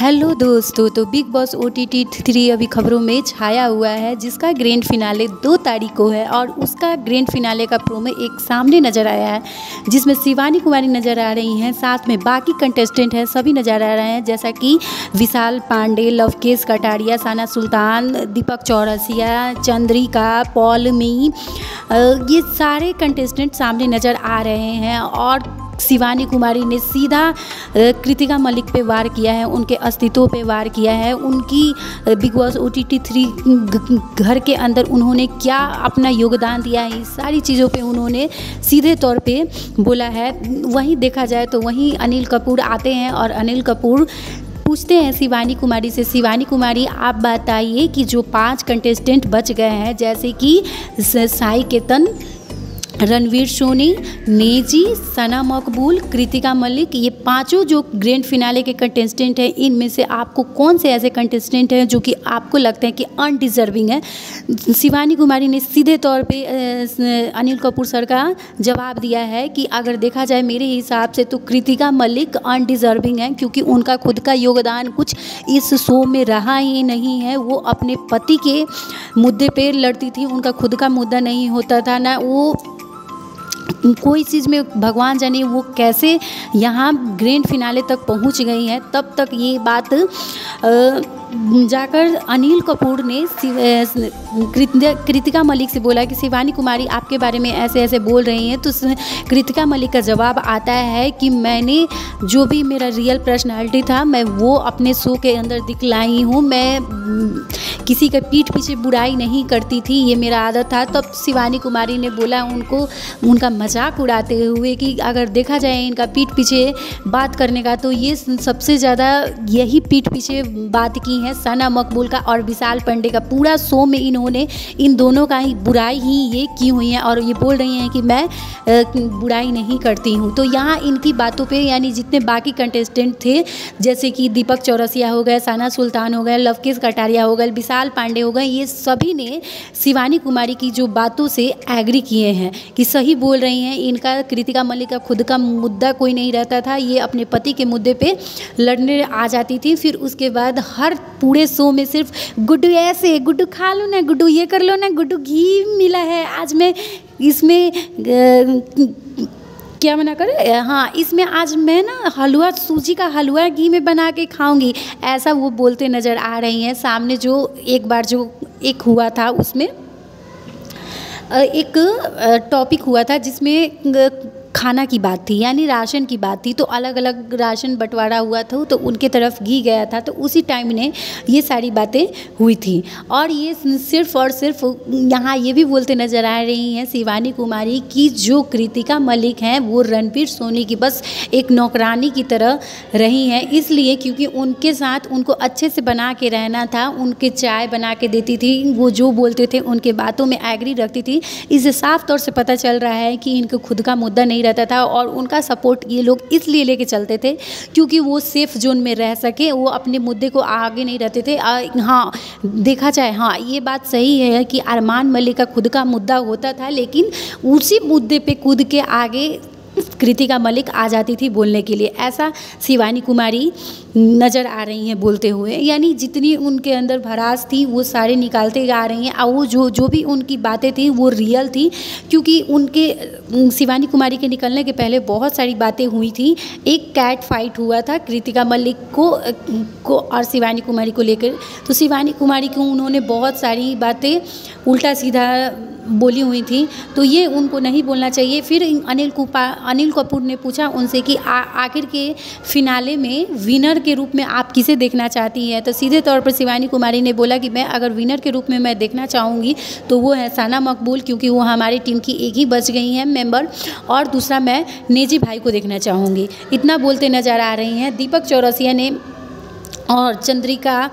Hello दोस्तों, तो big boss OTT 3 अभी खबरों में छाया हुआ है, जिसका ग्रैंड फिनाले 2 तारीख को है और उसका ग्रैंड फिनाले का प्रोमो एक सामने नज़र आया है, जिसमें शिवानी कुमारी नज़र आ रही हैं, साथ में बाकी कंटेस्टेंट हैं सभी नज़र आ रहे हैं, जैसा कि विशाल पांडे, लवकेश कटारिया, सना सुल्तान, दीपक चौरसिया, चंद्रिका, पॉलमी, ये सारे कंटेस्टेंट सामने नज़र आ रहे हैं। और शिवानी कुमारी ने सीधा कृतिका मलिक पे वार किया है, उनके अस्तित्व पे वार किया है, उनकी बिग बॉस OTT 3 घर के अंदर उन्होंने क्या अपना योगदान दिया है, इस सारी चीज़ों पे उन्होंने सीधे तौर पे बोला है। वहीं देखा जाए तो वहीं अनिल कपूर आते हैं और अनिल कपूर पूछते हैं शिवानी कुमारी से, शिवानी कुमारी आप बताइए कि जो 5 कंटेस्टेंट बच गए हैं, जैसे कि साई केतन, रणवीर सोनी, नेजी, सना मकबूल, कृतिका मलिक, ये पांचों जो ग्रैंड फिनाले के कंटेस्टेंट हैं, इनमें से आपको कौन से ऐसे कंटेस्टेंट हैं जो कि आपको लगता है कि अनडिजर्विंग है। शिवानी कुमारी ने सीधे तौर पे अनिल कपूर सर का जवाब दिया है कि अगर देखा जाए मेरे हिसाब से तो कृतिका मलिक अनडिजर्विंग है, क्योंकि उनका खुद का योगदान कुछ इस शो में रहा ही नहीं है। वो अपने पति के मुद्दे पे लड़ती थी, उनका खुद का मुद्दा नहीं होता था, ना वो कोई चीज़ में भगवान जाने वो कैसे यहाँ ग्रैंड फिनाले तक पहुँच गई हैं। तब तक ये बात जाकर अनिल कपूर ने कृतिका मलिक से बोला कि शिवानी कुमारी आपके बारे में ऐसे ऐसे बोल रही हैं। तो कृतिका मलिक का जवाब आता है कि मैंने जो भी मेरा रियल पर्सनालिटी था मैं वो अपने शो के अंदर दिखलाई हूँ, मैं किसी के पीठ पीछे बुराई नहीं करती थी, ये मेरा आदत था। तब शिवानी कुमारी ने बोला उनको, उनका मजाक उड़ाते हुए कि अगर देखा जाए इनका पीठ पीछे बात करने का तो ये सबसे ज़्यादा यही पीठ पीछे बात की है सना मकबूल का और विशाल पांडे का। पूरा शो में इन्होंने इन दोनों का ही बुराई ही ये की हुई है और ये बोल रही हैं कि मैं बुराई नहीं करती हूँ। तो यहाँ इनकी बातों पे यानी जितने बाकी कंटेस्टेंट थे, जैसे कि दीपक चौरसिया हो गए, सना सुल्तान हो गए, लवकेश कटारिया हो गए, विशाल पांडे हो गए, ये सभी ने शिवानी कुमारी की जो बातों से एग्री किए हैं कि सही बोल रही हैं। इनका कृतिका मलिक का खुद का मुद्दा कोई नहीं रहता था, ये अपने पति के मुद्दे पे लड़ने आ जाती थी। फिर उसके बाद हर पूरे शो में सिर्फ गुड्डू ऐसे, गुड्डू खा लो ना, गुड्डू ये कर लो ना, गुड्डू घी मिला है आज मैं इसमें क्या बना कर, हाँ इसमें आज मैं ना हलवा, सूजी का हलवा घी में बना के खाऊंगी, ऐसा वो बोलते नज़र आ रही हैं। सामने जो एक बार जो एक हुआ था उसमें एक टॉपिक हुआ था जिसमें खाना की बात थी, यानी राशन की बात थी, तो अलग अलग राशन बंटवारा हुआ था तो उनके तरफ घी गया था, तो उसी टाइम ने ये सारी बातें हुई थी। और ये सिर्फ और सिर्फ यहाँ ये भी बोलते नज़र आ रही हैं शिवानी कुमारी की जो कृतिका मलिक हैं वो रणवीर सोनी की बस एक नौकरानी की तरह रही हैं, इसलिए क्योंकि उनके साथ उनको अच्छे से बना के रहना था, उनके चाय बना के देती थी, वो जो बोलते थे उनके बातों में एग्री रखती थी। इससे साफ तौर से पता चल रहा है कि इनको खुद का मुद्दा नहीं रहता था और उनका सपोर्ट ये लोग इसलिए लेके चलते थे क्योंकि वो सेफ जोन में रह सके, वो अपने मुद्दे को आगे नहीं रहते थे। हाँ देखा जाए, हाँ ये बात सही है कि अरमान मलिक का खुद का मुद्दा होता था, लेकिन उसी मुद्दे पे कूद के आगे कृतिका मलिक आ जाती थी बोलने के लिए, ऐसा शिवानी कुमारी नज़र आ रही हैं बोलते हुए। यानी जितनी उनके अंदर भड़ास थी वो सारे निकालते आ रही हैं और वो जो भी उनकी बातें थी वो रियल थी, क्योंकि उनके शिवानी कुमारी के निकलने के पहले बहुत सारी बातें हुई थी। एक कैट फाइट हुआ था कृतिका मलिक को और शिवानी कुमारी को लेकर, तो शिवानी कुमारी को उन्होंने बहुत सारी बातें उल्टा सीधा बोली हुई थी, तो ये उनको नहीं बोलना चाहिए। फिर अनिल कपूर ने पूछा उनसे कि आखिर के फिनाले में विनर के रूप में आप किसे देखना चाहती हैं, तो सीधे तौर पर शिवानी कुमारी ने बोला कि मैं अगर विनर के रूप में मैं देखना चाहूँगी तो वो है सना मकबूल, क्योंकि वो हमारी टीम की एक ही बच गई हैं मेंबर, और दूसरा मैं नेजी भाई को देखना चाहूँगी। इतना बोलते नज़र आ रही हैं। दीपक चौरसिया ने और चंद्रिका,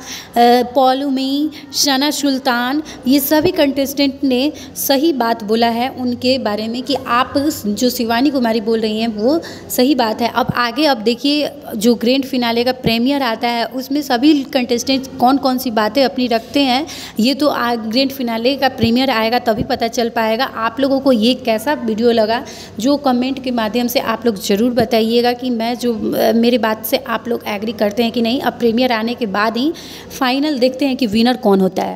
पॉलमी, सना सुल्तान, ये सभी कंटेस्टेंट ने सही बात बोला है उनके बारे में कि आप जो शिवानी कुमारी बोल रही हैं वो सही बात है। अब आगे अब देखिए जो ग्रैंड फिनाले का प्रीमियर आता है उसमें सभी कंटेस्टेंट कौन कौन सी बातें अपनी रखते हैं, ये तो ग्रैंड फिनाले का प्रीमियर आएगा तभी पता चल पाएगा। आप लोगों को ये कैसा वीडियो लगा जो कमेंट के माध्यम से आप लोग ज़रूर बताइएगा कि मैं जो मेरी बात से आप लोग एग्री करते हैं कि नहीं। अब प्रीमियर विनर आने के बाद ही फाइनल देखते हैं कि विनर कौन होता है।